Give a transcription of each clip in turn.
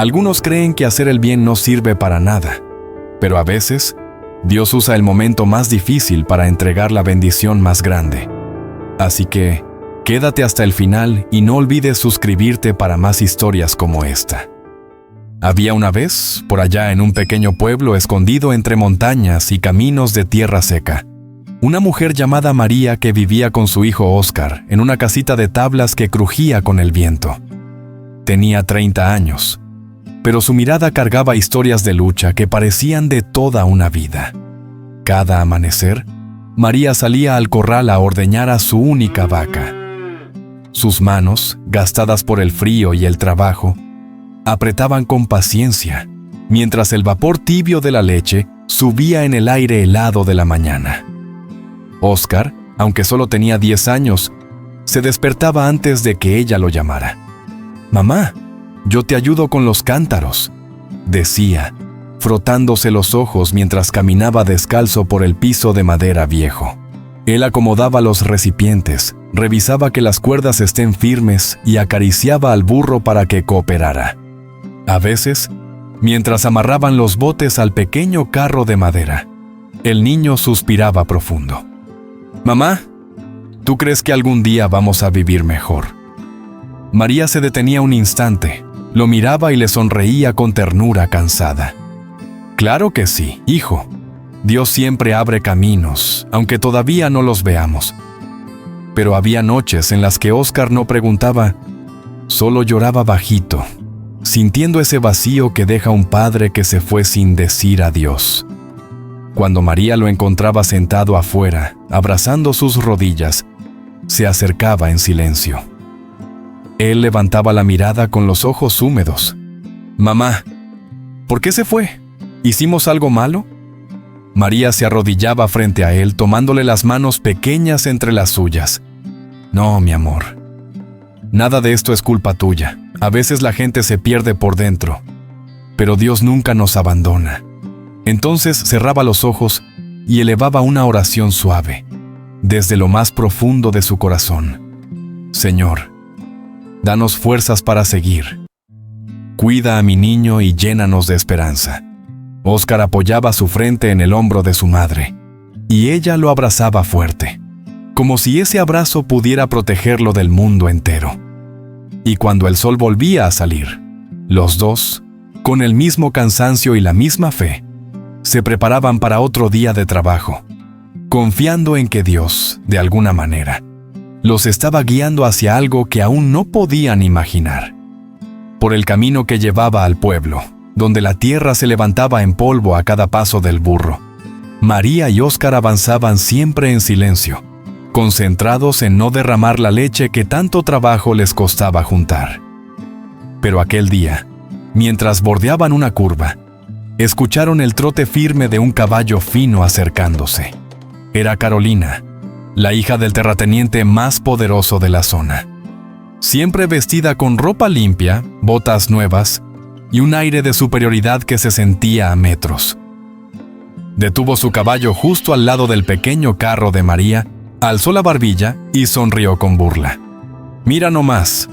Algunos creen que hacer el bien no sirve para nada, pero a veces Dios usa el momento más difícil para entregar la bendición más grande. Así que, quédate hasta el final y no olvides suscribirte para más historias como esta. Había una vez, por allá en un pequeño pueblo escondido entre montañas y caminos de tierra seca, una mujer llamada María que vivía con su hijo Óscar en una casita de tablas que crujía con el viento. Tenía 30 años, pero su mirada cargaba historias de lucha que parecían de toda una vida. Cada amanecer, María salía al corral a ordeñar a su única vaca. Sus manos, gastadas por el frío y el trabajo, apretaban con paciencia, mientras el vapor tibio de la leche subía en el aire helado de la mañana. Óscar, aunque solo tenía 10 años, se despertaba antes de que ella lo llamara. «Mamá, yo te ayudo con los cántaros», decía, frotándose los ojos mientras caminaba descalzo por el piso de madera viejo. Él acomodaba los recipientes, revisaba que las cuerdas estén firmes y acariciaba al burro para que cooperara. A veces, mientras amarraban los botes al pequeño carro de madera, el niño suspiraba profundo. «Mamá, ¿tú crees que algún día vamos a vivir mejor?» María se detenía un instante, lo miraba y le sonreía con ternura cansada. «Claro que sí, hijo. Dios siempre abre caminos, aunque todavía no los veamos». Pero había noches en las que Óscar no preguntaba, solo lloraba bajito, sintiendo ese vacío que deja un padre que se fue sin decir adiós. Cuando María lo encontraba sentado afuera, abrazando sus rodillas, se acercaba en silencio. Él levantaba la mirada con los ojos húmedos. «Mamá, ¿por qué se fue? ¿Hicimos algo malo?» María se arrodillaba frente a él, tomándole las manos pequeñas entre las suyas. «No, mi amor. Nada de esto es culpa tuya. A veces la gente se pierde por dentro, pero Dios nunca nos abandona». Entonces cerraba los ojos y elevaba una oración suave, desde lo más profundo de su corazón. «Señor, danos fuerzas para seguir. Cuida a mi niño y llénanos de esperanza». Óscar apoyaba su frente en el hombro de su madre, y ella lo abrazaba fuerte, como si ese abrazo pudiera protegerlo del mundo entero. Y cuando el sol volvía a salir, los dos, con el mismo cansancio y la misma fe, se preparaban para otro día de trabajo, confiando en que Dios, de alguna manera, los estaba guiando hacia algo que aún no podían imaginar. Por el camino que llevaba al pueblo, donde la tierra se levantaba en polvo a cada paso del burro, María y Óscar avanzaban siempre en silencio, concentrados en no derramar la leche que tanto trabajo les costaba juntar. Pero aquel día, mientras bordeaban una curva, escucharon el trote firme de un caballo fino acercándose. Era Carolina, la hija del terrateniente más poderoso de la zona. Siempre vestida con ropa limpia, botas nuevas y un aire de superioridad que se sentía a metros. Detuvo su caballo justo al lado del pequeño carro de María, alzó la barbilla y sonrió con burla. «Mira nomás,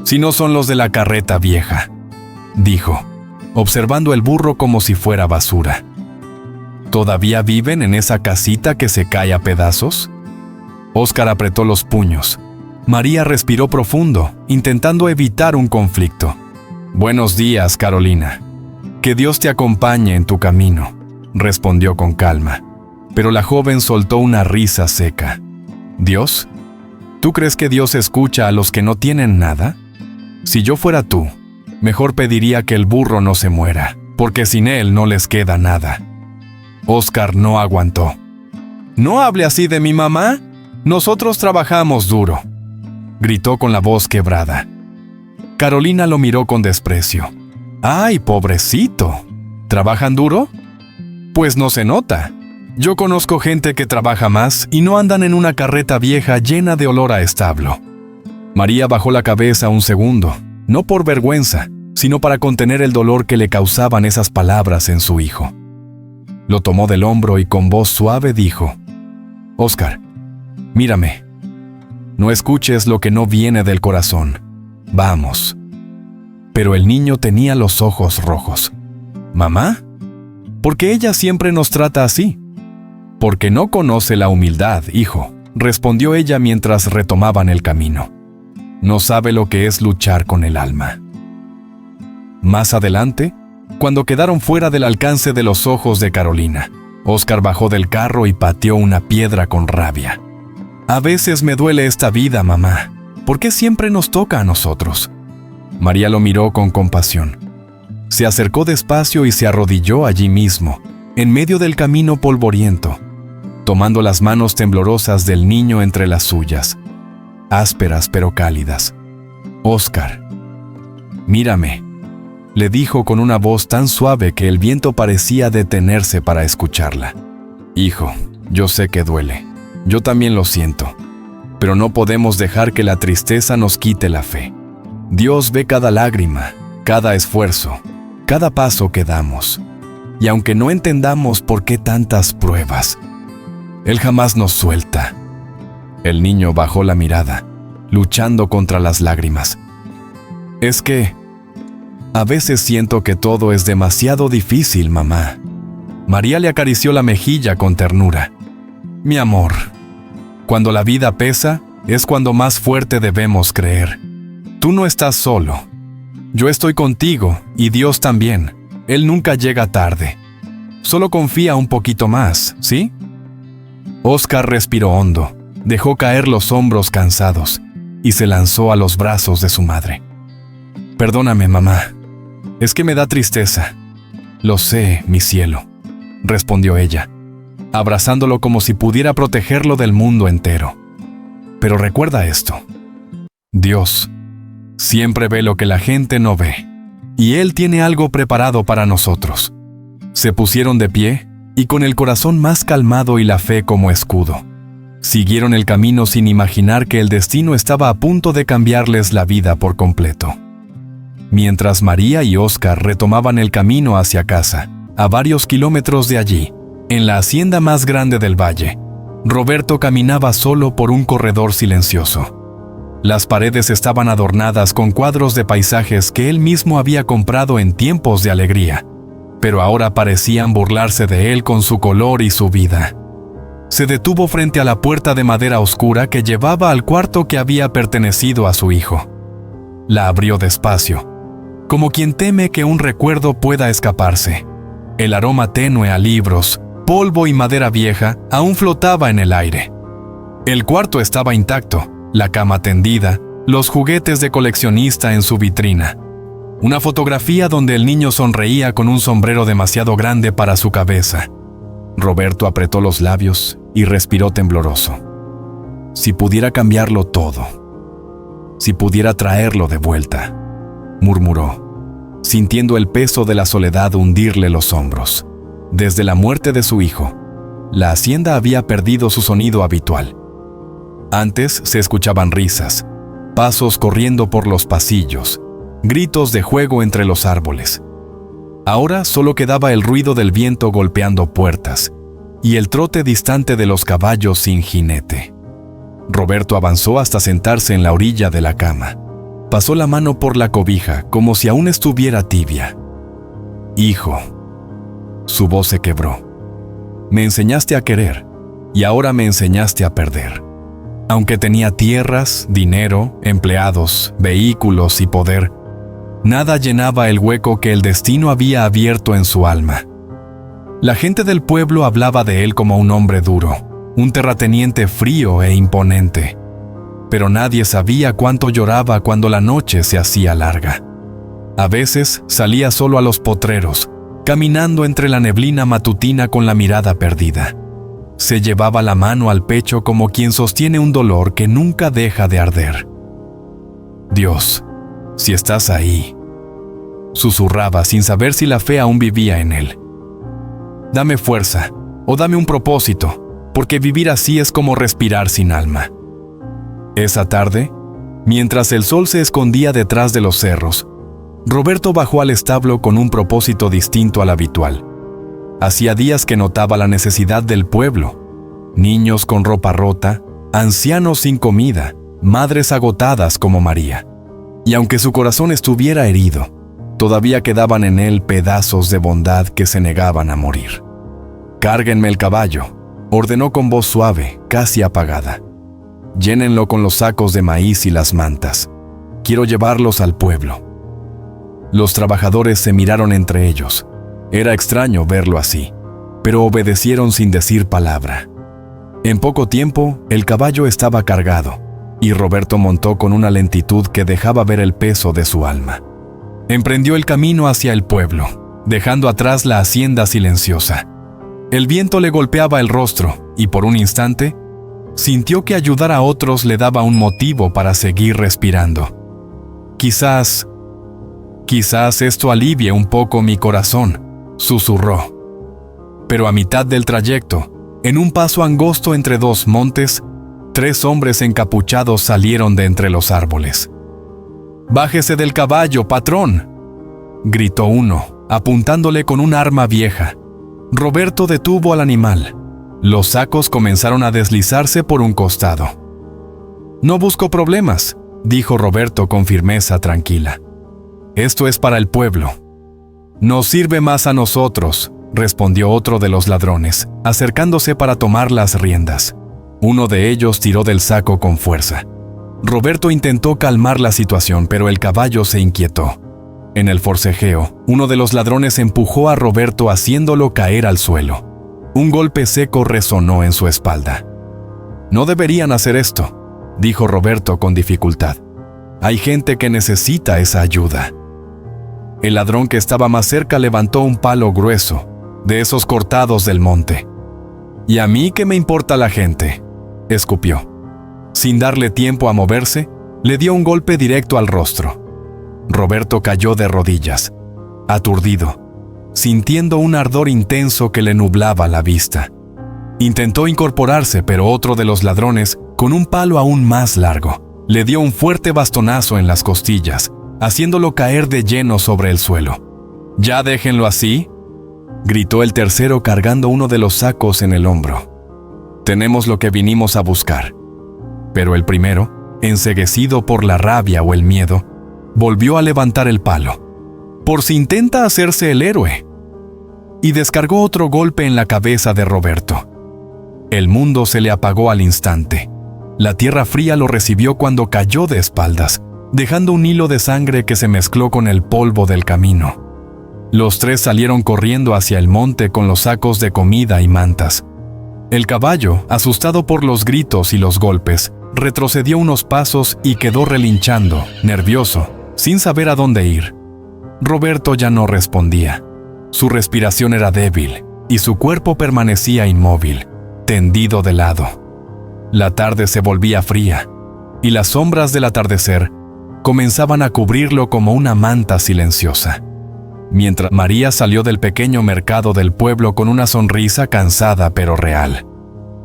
si no son los de la carreta vieja», dijo, observando el burro como si fuera basura. «¿Todavía viven en esa casita que se cae a pedazos?» Óscar apretó los puños. María respiró profundo, intentando evitar un conflicto. «Buenos días, Carolina. Que Dios te acompañe en tu camino», respondió con calma. Pero la joven soltó una risa seca. «¿Dios? ¿Tú crees que Dios escucha a los que no tienen nada? Si yo fuera tú, mejor pediría que el burro no se muera, porque sin él no les queda nada». Óscar no aguantó. «No hable así de mi mamá. Nosotros trabajamos duro», gritó con la voz quebrada. Carolina lo miró con desprecio. «¡Ay, pobrecito! ¿Trabajan duro? Pues no se nota. Yo conozco gente que trabaja más y no andan en una carreta vieja llena de olor a establo». María bajó la cabeza un segundo, no por vergüenza, sino para contener el dolor que le causaban esas palabras en su hijo. Lo tomó del hombro y con voz suave dijo: «Óscar, mírame. No escuches lo que no viene del corazón. Vamos». Pero el niño tenía los ojos rojos. ¿Mamá? ¿Por qué ella siempre nos trata así? Porque no conoce la humildad, hijo, respondió ella mientras retomaban el camino. No sabe lo que es luchar con el alma. Más adelante, cuando quedaron fuera del alcance de los ojos de Carolina, Oscar bajó del carro y pateó una piedra con rabia. A veces me duele esta vida, mamá. ¿Por qué siempre nos toca a nosotros? María lo miró con compasión. Se acercó despacio y se arrodilló allí mismo, en medio del camino polvoriento, tomando las manos temblorosas del niño entre las suyas, ásperas pero cálidas. «Oscar, mírame», le dijo con una voz tan suave que el viento parecía detenerse para escucharla. «Hijo, yo sé que duele. Yo también lo siento. Pero no podemos dejar que la tristeza nos quite la fe. Dios ve cada lágrima, cada esfuerzo, cada paso que damos. Y aunque no entendamos por qué tantas pruebas, Él jamás nos suelta». El niño bajó la mirada, luchando contra las lágrimas. «Es que a veces siento que todo es demasiado difícil, mamá». María le acarició la mejilla con ternura. «Mi amor, cuando la vida pesa, es cuando más fuerte debemos creer. Tú no estás solo. Yo estoy contigo y Dios también. Él nunca llega tarde. Solo confía un poquito más, ¿sí?» Oscar respiró hondo, dejó caer los hombros cansados y se lanzó a los brazos de su madre. «Perdóname, mamá. Es que me da tristeza». «Lo sé, mi cielo», respondió ella, abrazándolo como si pudiera protegerlo del mundo entero. «Pero recuerda esto. Dios siempre ve lo que la gente no ve, y Él tiene algo preparado para nosotros». Se pusieron de pie y con el corazón más calmado y la fe como escudo, siguieron el camino sin imaginar que el destino estaba a punto de cambiarles la vida por completo. Mientras María y Oscar retomaban el camino hacia casa, a varios kilómetros de allí, en la hacienda más grande del valle, Roberto caminaba solo por un corredor silencioso. Las paredes estaban adornadas con cuadros de paisajes que él mismo había comprado en tiempos de alegría, pero ahora parecían burlarse de él con su color y su vida. Se detuvo frente a la puerta de madera oscura que llevaba al cuarto que había pertenecido a su hijo. La abrió despacio, como quien teme que un recuerdo pueda escaparse. El aroma tenue a libros, polvo y madera vieja aún flotaba en el aire. El cuarto estaba intacto, la cama tendida, los juguetes de coleccionista en su vitrina. Una fotografía donde el niño sonreía con un sombrero demasiado grande para su cabeza. Roberto apretó los labios y respiró tembloroso. Si pudiera cambiarlo todo, si pudiera traerlo de vuelta, murmuró, sintiendo el peso de la soledad hundirle los hombros. Desde la muerte de su hijo, la hacienda había perdido su sonido habitual. Antes se escuchaban risas, pasos corriendo por los pasillos, gritos de juego entre los árboles. Ahora solo quedaba el ruido del viento golpeando puertas y el trote distante de los caballos sin jinete. Roberto avanzó hasta sentarse en la orilla de la cama. Pasó la mano por la cobija como si aún estuviera tibia. «Hijo», su voz se quebró. «Me enseñaste a querer y ahora me enseñaste a perder». Aunque tenía tierras, dinero, empleados, vehículos y poder, nada llenaba el hueco que el destino había abierto en su alma. La gente del pueblo hablaba de él como un hombre duro, un terrateniente frío e imponente. Pero nadie sabía cuánto lloraba cuando la noche se hacía larga. A veces salía solo a los potreros, caminando entre la neblina matutina con la mirada perdida. Se llevaba la mano al pecho como quien sostiene un dolor que nunca deja de arder. «Dios, si estás ahí», susurraba sin saber si la fe aún vivía en él. «Dame fuerza o dame un propósito, porque vivir así es como respirar sin alma». Esa tarde, mientras el sol se escondía detrás de los cerros, Roberto bajó al establo con un propósito distinto al habitual. Hacía días que notaba la necesidad del pueblo: niños con ropa rota, ancianos sin comida, madres agotadas como María. Y aunque su corazón estuviera herido, todavía quedaban en él pedazos de bondad que se negaban a morir. «Cárguenme el caballo», ordenó con voz suave, casi apagada. «Llénenlo con los sacos de maíz y las mantas. Quiero llevarlos al pueblo». Los trabajadores se miraron entre ellos. Era extraño verlo así, pero obedecieron sin decir palabra. En poco tiempo, el caballo estaba cargado, y Roberto montó con una lentitud que dejaba ver el peso de su alma. Emprendió el camino hacia el pueblo, dejando atrás la hacienda silenciosa. El viento le golpeaba el rostro, y por un instante, sintió que ayudar a otros le daba un motivo para seguir respirando. Quizás esto alivie un poco mi corazón», susurró. Pero a mitad del trayecto, en un paso angosto entre dos montes, 3 hombres encapuchados salieron de entre los árboles. «¡Bájese del caballo, patrón!», gritó uno, apuntándole con un arma vieja. Roberto detuvo al animal. Los sacos comenzaron a deslizarse por un costado. «No busco problemas», dijo Roberto con firmeza tranquila. «Esto es para el pueblo». «Nos sirve más a nosotros», respondió otro de los ladrones, acercándose para tomar las riendas. Uno de ellos tiró del saco con fuerza. Roberto intentó calmar la situación, pero el caballo se inquietó. En el forcejeo, uno de los ladrones empujó a Roberto haciéndolo caer al suelo. Un golpe seco resonó en su espalda. «No deberían hacer esto», dijo Roberto con dificultad. «Hay gente que necesita esa ayuda». El ladrón que estaba más cerca levantó un palo grueso, de esos cortados del monte. «¿Y a mí qué me importa la gente?», escupió. Sin darle tiempo a moverse, le dio un golpe directo al rostro. Roberto cayó de rodillas, aturdido, sintiendo un ardor intenso que le nublaba la vista. Intentó incorporarse, pero otro de los ladrones, con un palo aún más largo, le dio un fuerte bastonazo en las costillas, haciéndolo caer de lleno sobre el suelo. «¿Ya déjenlo así?», gritó el tercero cargando uno de los sacos en el hombro. «Tenemos lo que vinimos a buscar». Pero el primero, enceguecido por la rabia o el miedo, volvió a levantar el palo, por si intenta hacerse el héroe, y descargó otro golpe en la cabeza de Roberto. El mundo se le apagó al instante. La tierra fría lo recibió cuando cayó de espaldas, dejando un hilo de sangre que se mezcló con el polvo del camino. Los 3 salieron corriendo hacia el monte con los sacos de comida y mantas. El caballo, asustado por los gritos y los golpes, retrocedió unos pasos y quedó relinchando, nervioso, sin saber a dónde ir. Roberto ya no respondía. Su respiración era débil y su cuerpo permanecía inmóvil, tendido de lado. La tarde se volvía fría y las sombras del atardecer comenzaban a cubrirlo como una manta silenciosa. Mientras María salió del pequeño mercado del pueblo con una sonrisa cansada pero real.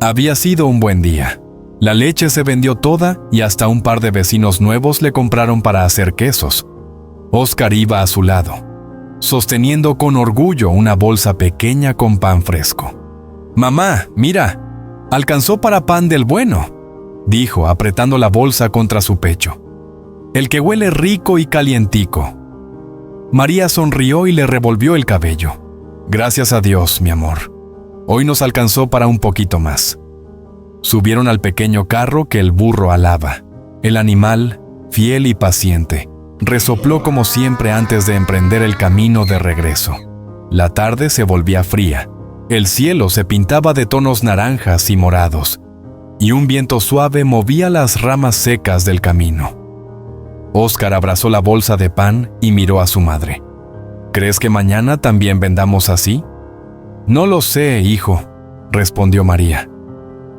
Había sido un buen día. La leche se vendió toda y hasta un par de vecinos nuevos le compraron para hacer quesos. Óscar iba a su lado, sosteniendo con orgullo una bolsa pequeña con pan fresco. «Mamá, mira, alcanzó para pan del bueno», dijo apretando la bolsa contra su pecho. «El que huele rico y calientico». María sonrió y le revolvió el cabello. «Gracias a Dios, mi amor. Hoy nos alcanzó para un poquito más». Subieron al pequeño carro que el burro alaba. El animal, fiel y paciente, resopló como siempre antes de emprender el camino de regreso. La tarde se volvía fría. El cielo se pintaba de tonos naranjas y morados, y un viento suave movía las ramas secas del camino. Óscar abrazó la bolsa de pan y miró a su madre. «¿Crees que mañana también vendamos así?» «No lo sé, hijo», respondió María.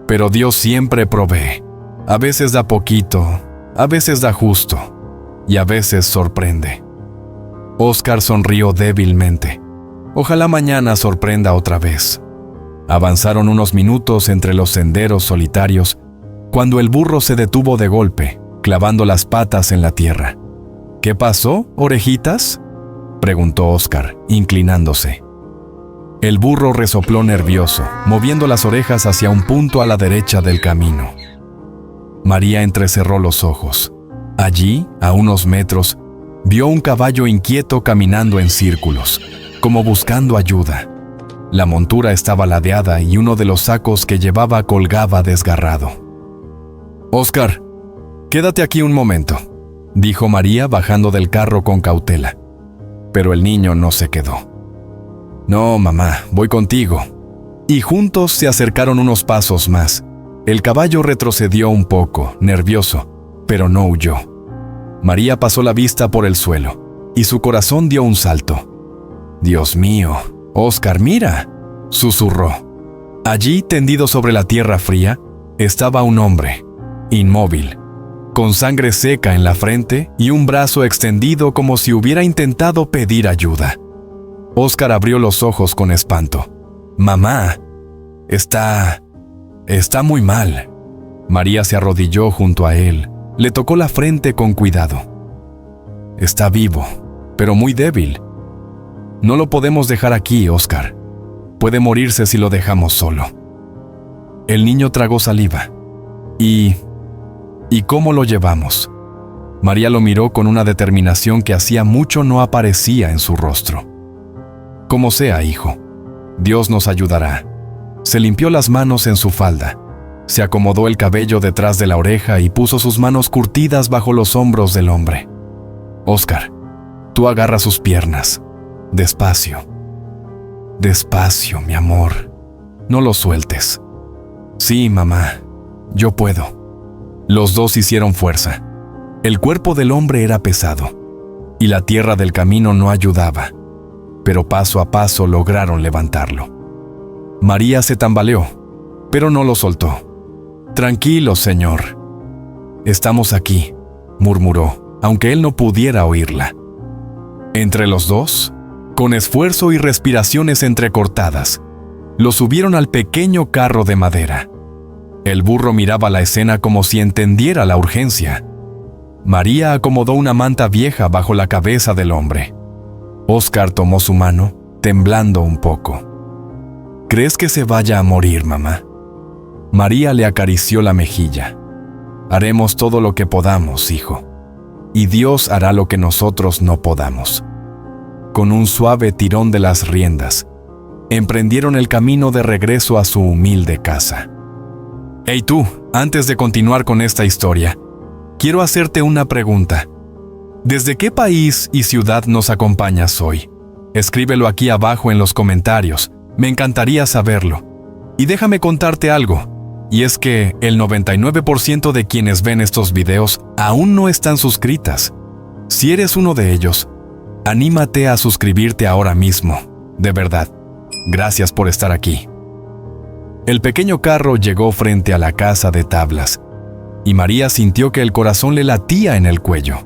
«Pero Dios siempre provee. A veces da poquito, a veces da justo, y a veces sorprende». Óscar sonrió débilmente. «Ojalá mañana sorprenda otra vez». Avanzaron unos minutos entre los senderos solitarios, cuando el burro se detuvo de golpe, clavando las patas en la tierra. «¿Qué pasó, orejitas?», preguntó Óscar, inclinándose. El burro resopló nervioso, moviendo las orejas hacia un punto a la derecha del camino. María entrecerró los ojos. Allí, a unos metros, vio un caballo inquieto caminando en círculos, como buscando ayuda. La montura estaba ladeada y uno de los sacos que llevaba colgaba desgarrado. «Óscar, quédate aquí un momento», dijo María bajando del carro con cautela. Pero el niño no se quedó. «No, mamá, voy contigo». Y juntos se acercaron unos pasos más. El caballo retrocedió un poco, nervioso, pero no huyó. María pasó la vista por el suelo, y su corazón dio un salto. «Dios mío, Óscar, mira», susurró. Allí, tendido sobre la tierra fría, estaba un hombre, inmóvil, con sangre seca en la frente y un brazo extendido como si hubiera intentado pedir ayuda. Óscar abrió los ojos con espanto. «Mamá, está muy mal». María se arrodilló junto a él, le tocó la frente con cuidado. «Está vivo, pero muy débil. No lo podemos dejar aquí, Óscar. Puede morirse si lo dejamos solo». El niño tragó saliva. ¿Y cómo lo llevamos? María lo miró con una determinación que hacía mucho no aparecía en su rostro. «Como sea, hijo. Dios nos ayudará». Se limpió las manos en su falda, se acomodó el cabello detrás de la oreja y puso sus manos curtidas bajo los hombros del hombre. «Óscar, tú agarra sus piernas. Despacio. Despacio, mi amor. No lo sueltes». «Sí, mamá, yo puedo». Los dos hicieron fuerza. El cuerpo del hombre era pesado, y la tierra del camino no ayudaba, pero paso a paso lograron levantarlo. María se tambaleó, pero no lo soltó. «Tranquilo, señor. Estamos aquí», murmuró, aunque él no pudiera oírla. Entre los dos, con esfuerzo y respiraciones entrecortadas, lo subieron al pequeño carro de madera. El burro miraba la escena como si entendiera la urgencia. María acomodó una manta vieja bajo la cabeza del hombre. Óscar tomó su mano, temblando un poco. «¿Crees que se vaya a morir, mamá?» María le acarició la mejilla. «Haremos todo lo que podamos, hijo, y Dios hará lo que nosotros no podamos». Con un suave tirón de las riendas, emprendieron el camino de regreso a su humilde casa. «Hey tú, antes de continuar con esta historia, quiero hacerte una pregunta. ¿Desde qué país y ciudad nos acompañas hoy? Escríbelo aquí abajo en los comentarios, me encantaría saberlo. Y déjame contarte algo, y es que el 99% de quienes ven estos videos aún no están suscritas. Si eres uno de ellos, anímate a suscribirte ahora mismo, de verdad. Gracias por estar aquí». El pequeño carro llegó frente a la casa de tablas, y María sintió que el corazón le latía en el cuello.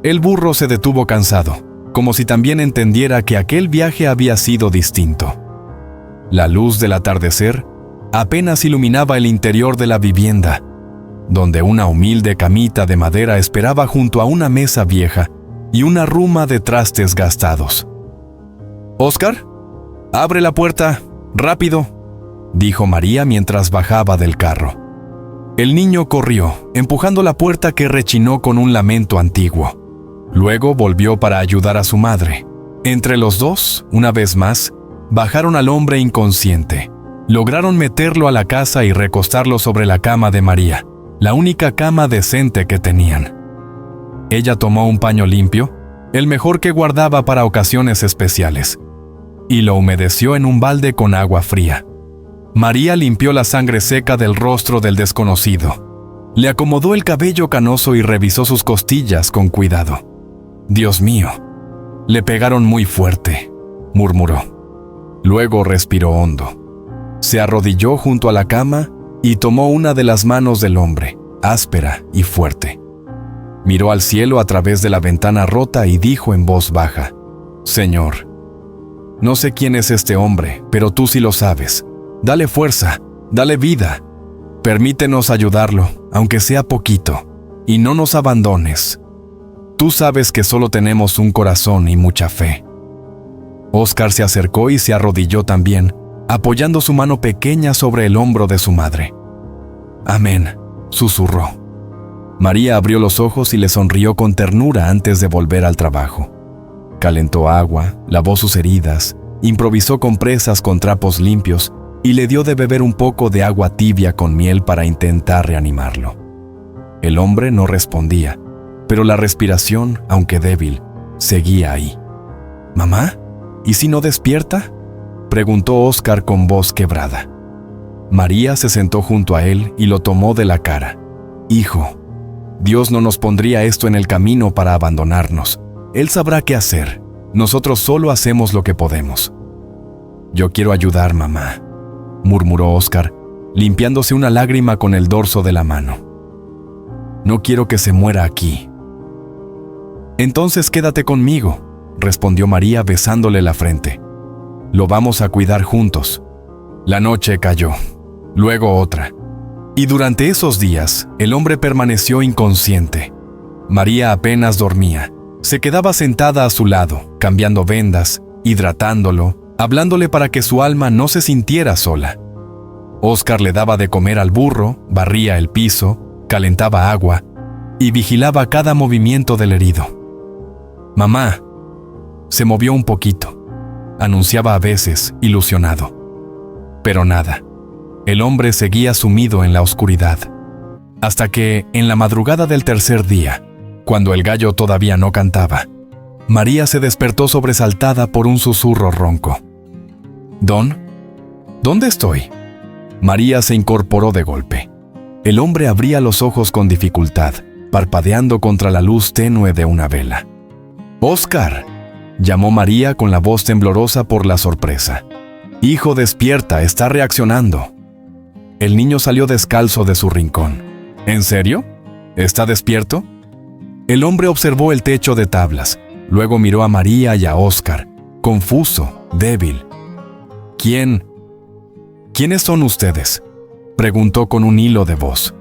El burro se detuvo cansado, como si también entendiera que aquel viaje había sido distinto. La luz del atardecer apenas iluminaba el interior de la vivienda, donde una humilde camita de madera esperaba junto a una mesa vieja y una ruma de trastes gastados. «Óscar, abre la puerta, rápido», dijo María mientras bajaba del carro. El niño corrió, empujando la puerta que rechinó con un lamento antiguo. Luego volvió para ayudar a su madre. Entre los dos, una vez más, bajaron al hombre inconsciente. Lograron meterlo a la casa y recostarlo sobre la cama de María, la única cama decente que tenían. Ella tomó un paño limpio, el mejor que guardaba para ocasiones especiales, y lo humedeció en un balde con agua fría. María limpió la sangre seca del rostro del desconocido. Le acomodó el cabello canoso y revisó sus costillas con cuidado. «Dios mío, le pegaron muy fuerte», murmuró. Luego respiró hondo. Se arrodilló junto a la cama y tomó una de las manos del hombre, áspera y fuerte. Miró al cielo a través de la ventana rota y dijo en voz baja: «Señor, no sé quién es este hombre, pero tú sí lo sabes. Dale fuerza, dale vida. Permítenos ayudarlo, aunque sea poquito, y no nos abandones. Tú sabes que solo tenemos un corazón y mucha fe». Óscar se acercó y se arrodilló también, apoyando su mano pequeña sobre el hombro de su madre. «Amén», susurró. María abrió los ojos y le sonrió con ternura antes de volver al trabajo. Calentó agua, lavó sus heridas, improvisó compresas con trapos limpios y le dio de beber un poco de agua tibia con miel para intentar reanimarlo. El hombre no respondía, pero la respiración, aunque débil, seguía ahí. «¿Mamá? ¿Y si no despierta?», preguntó Óscar con voz quebrada. María se sentó junto a él y lo tomó de la cara. «Hijo, Dios no nos pondría esto en el camino para abandonarnos. Él sabrá qué hacer. Nosotros solo hacemos lo que podemos». «Yo quiero ayudar, mamá», murmuró Óscar, limpiándose una lágrima con el dorso de la mano. «No quiero que se muera aquí». «Entonces quédate conmigo», respondió María besándole la frente. «Lo vamos a cuidar juntos». La noche cayó, luego otra. Y durante esos días, el hombre permaneció inconsciente. María apenas dormía. Se quedaba sentada a su lado, cambiando vendas, hidratándolo, hablándole para que su alma no se sintiera sola. Óscar le daba de comer al burro, barría el piso, calentaba agua y vigilaba cada movimiento del herido. «Mamá». Se movió un poquito. Anunciaba a veces, ilusionado. Pero nada. El hombre seguía sumido en la oscuridad. Hasta que, en la madrugada del tercer día, cuando el gallo todavía no cantaba, María se despertó sobresaltada por un susurro ronco. «¿Don? ¿Dónde estoy?». María se incorporó de golpe. El hombre abría los ojos con dificultad, parpadeando contra la luz tenue de una vela. «¡Óscar!», llamó María con la voz temblorosa por la sorpresa. «Hijo, despierta, está reaccionando». El niño salió descalzo de su rincón. «¿En serio? ¿Está despierto?». El hombre observó el techo de tablas, luego miró a María y a Óscar, confuso, débil. «¿Quiénes son ustedes?», preguntó con un hilo de voz.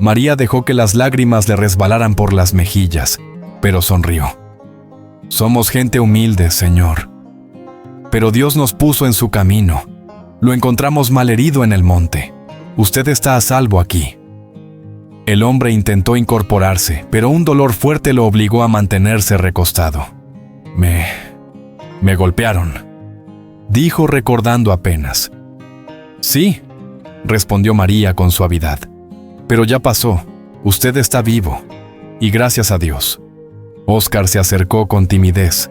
María dejó que las lágrimas le resbalaran por las mejillas, pero sonrió. «Somos gente humilde, Señor. Pero Dios nos puso en su camino. Lo encontramos malherido en el monte. Usted está a salvo aquí». El hombre intentó incorporarse, pero un dolor fuerte lo obligó a mantenerse recostado. Me golpearon», dijo recordando apenas. «Sí», respondió María con suavidad. «Pero ya pasó. Usted está vivo. Y gracias a Dios». Óscar se acercó con timidez.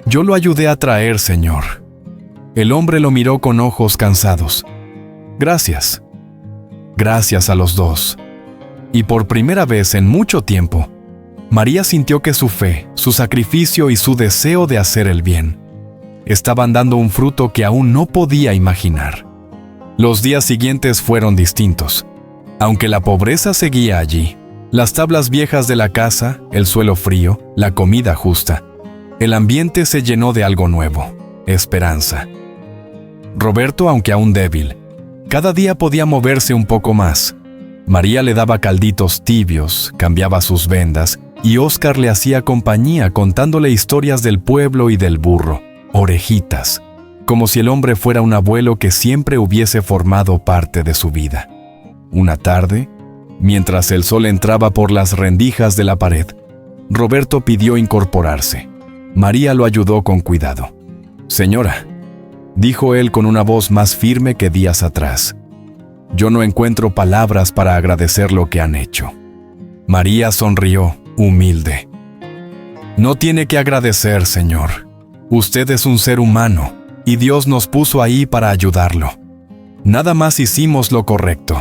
«Yo lo ayudé a traer, señor». El hombre lo miró con ojos cansados. «Gracias. Gracias a los dos». Y por primera vez en mucho tiempo, María sintió que su fe, su sacrificio y su deseo de hacer el bien estaban dando un fruto que aún no podía imaginar. Los días siguientes fueron distintos. Aunque la pobreza seguía allí, las tablas viejas de la casa, el suelo frío, la comida justa, el ambiente se llenó de algo nuevo, esperanza. Roberto, aunque aún débil, cada día podía moverse un poco más. María le daba calditos tibios, cambiaba sus vendas, y Óscar le hacía compañía contándole historias del pueblo y del burro, orejitas, como si el hombre fuera un abuelo que siempre hubiese formado parte de su vida. Una tarde, mientras el sol entraba por las rendijas de la pared, Roberto pidió incorporarse. María lo ayudó con cuidado. «Señora», dijo él con una voz más firme que días atrás, «yo no encuentro palabras para agradecer lo que han hecho». María sonrió, humilde. «No tiene que agradecer, señor. Usted es un ser humano, y Dios nos puso ahí para ayudarlo. Nada más hicimos lo correcto».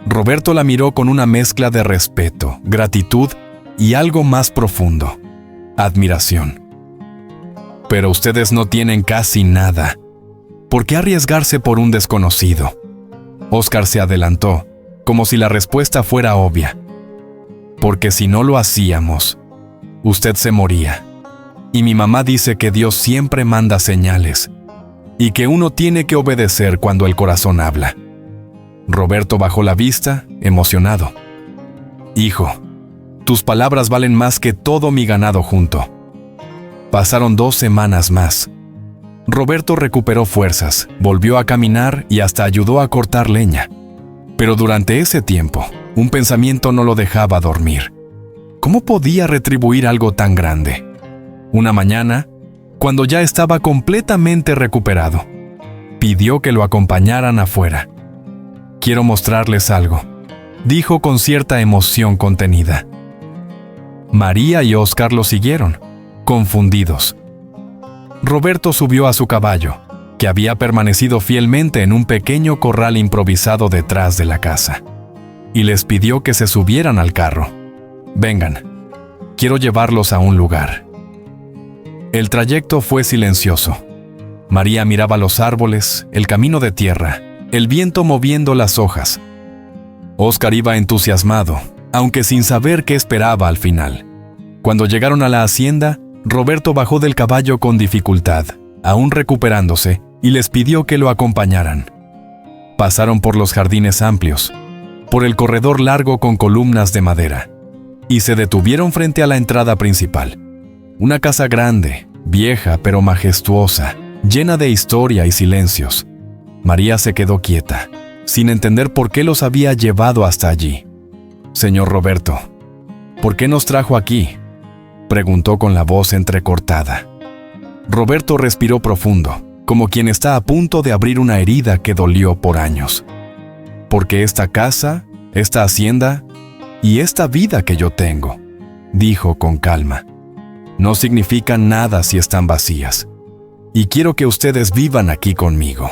Roberto la miró con una mezcla de respeto, gratitud y algo más profundo, admiración. «Pero ustedes no tienen casi nada. ¿Por qué arriesgarse por un desconocido?». Óscar se adelantó, como si la respuesta fuera obvia. «Porque si no lo hacíamos, usted se moría. Y mi mamá dice que Dios siempre manda señales, y que uno tiene que obedecer cuando el corazón habla». Roberto bajó la vista, emocionado. «Hijo, tus palabras valen más que todo mi ganado junto». Pasaron 2 semanas más. Roberto recuperó fuerzas, volvió a caminar y hasta ayudó a cortar leña. Pero durante ese tiempo, Un pensamiento no lo dejaba dormir. ¿Cómo podía retribuir algo tan grande? Una mañana, cuando ya estaba completamente recuperado, pidió que lo acompañaran afuera. «Quiero mostrarles algo», dijo con cierta emoción contenida. María y Óscar lo siguieron, confundidos. Roberto subió a su caballo, que había permanecido fielmente en un pequeño corral improvisado detrás de la casa, y les pidió que se subieran al carro. «Vengan, quiero llevarlos a un lugar». El trayecto fue silencioso. María miraba los árboles, el camino de tierra, el viento moviendo las hojas. Óscar iba entusiasmado, aunque sin saber qué esperaba al final. Cuando llegaron a la hacienda, Roberto bajó del caballo con dificultad, aún recuperándose, y les pidió que lo acompañaran. Pasaron por los jardines amplios, por el corredor largo con columnas de madera, y se detuvieron frente a la entrada principal. Una casa grande, vieja pero majestuosa, llena de historia y silencios. María se quedó quieta, sin entender por qué los había llevado hasta allí. «Señor Roberto, ¿por qué nos trajo aquí?», preguntó con la voz entrecortada. Roberto respiró profundo, como quien está a punto de abrir una herida que dolió por años. «Porque esta casa, esta hacienda y esta vida que yo tengo», dijo con calma, «no significan nada si están vacías. Y quiero que ustedes vivan aquí conmigo».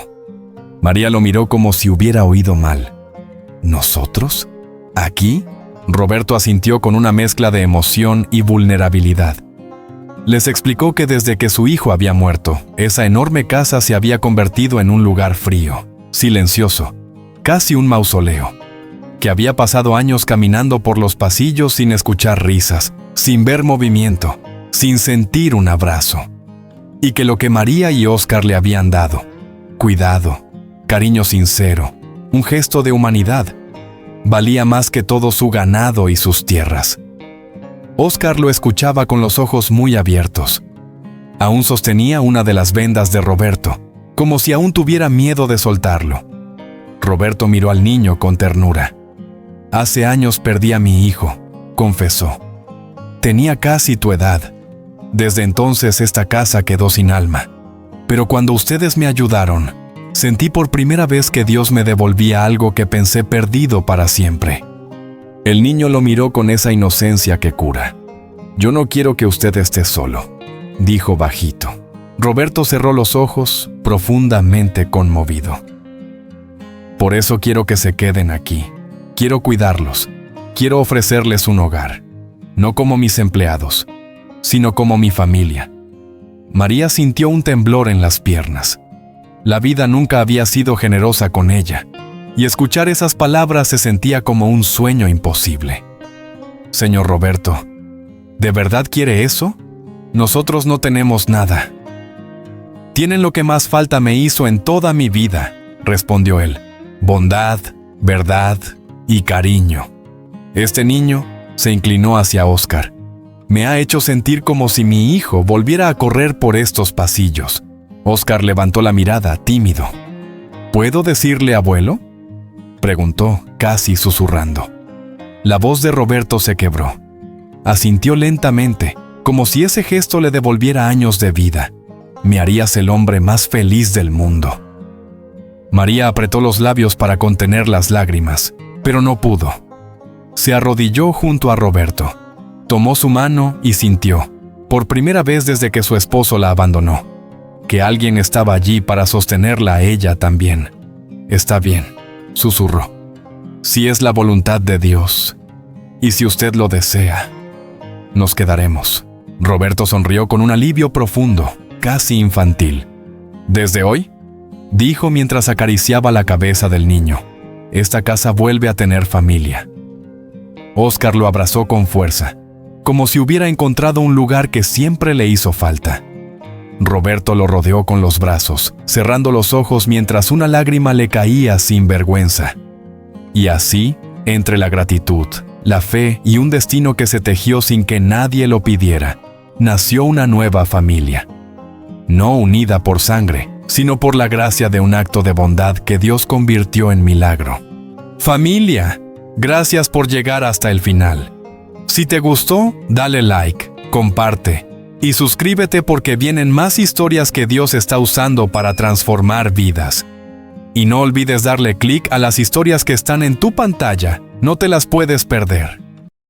María lo miró como si hubiera oído mal. «¿Nosotros? ¿Aquí?». Roberto asintió con una mezcla de emoción y vulnerabilidad. Les explicó que desde que su hijo había muerto, esa enorme casa se había convertido en un lugar frío, silencioso, casi un mausoleo, que había pasado años caminando por los pasillos sin escuchar risas, sin ver movimiento, sin sentir un abrazo. Y que lo que María y Óscar le habían dado, cuidado, cariño sincero, un gesto de humanidad, valía más que todo su ganado y sus tierras. Óscar lo escuchaba con los ojos muy abiertos. Aún sostenía una de las vendas de Roberto, como si aún tuviera miedo de soltarlo. Roberto miró al niño con ternura. «Hace años perdí a mi hijo», confesó. «Tenía casi tu edad. Desde entonces esta casa quedó sin alma. Pero cuando ustedes me ayudaron, sentí por primera vez que Dios me devolvía algo que pensé perdido para siempre». El niño lo miró con esa inocencia que cura. «Yo no quiero que usted esté solo», dijo bajito. Roberto cerró los ojos, profundamente conmovido. «Por eso quiero que se queden aquí. Quiero cuidarlos. Quiero ofrecerles un hogar. No como mis empleados, sino como mi familia». María sintió un temblor en las piernas. La vida nunca había sido generosa con ella, y escuchar esas palabras se sentía como un sueño imposible. «Señor Roberto, ¿de verdad quiere eso? Nosotros no tenemos nada». «Tienen lo que más falta me hizo en toda mi vida», respondió él. «Bondad, verdad y cariño». Este niño se inclinó hacia Óscar. «Me ha hecho sentir como si mi hijo volviera a correr por estos pasillos». Óscar levantó la mirada, tímido. «¿Puedo decirle abuelo?», preguntó, casi susurrando. La voz de Roberto se quebró. Asintió lentamente, como si ese gesto le devolviera años de vida. «Me harías el hombre más feliz del mundo». María apretó los labios para contener las lágrimas, pero no pudo. Se arrodilló junto a Roberto, tomó su mano y sintió, por primera vez desde que su esposo la abandonó, que alguien estaba allí para sostenerla a ella también. «Está bien», susurró. «Si es la voluntad de Dios, y si usted lo desea, nos quedaremos». Roberto sonrió con un alivio profundo, casi infantil. «¿Desde hoy?», dijo mientras acariciaba la cabeza del niño. «Esta casa vuelve a tener familia». Óscar lo abrazó con fuerza, como si hubiera encontrado un lugar que siempre le hizo falta. Roberto lo rodeó con los brazos, cerrando los ojos mientras una lágrima le caía sin vergüenza. Y así, entre la gratitud, la fe y un destino que se tejió sin que nadie lo pidiera, nació una nueva familia. No unida por sangre, sino por la gracia de un acto de bondad que Dios convirtió en milagro. «¡Familia!», Gracias por llegar hasta el final. Si te gustó, dale like, comparte y suscríbete porque vienen más historias que Dios está usando para transformar vidas. Y no olvides darle clic a las historias que están en tu pantalla, no te las puedes perder.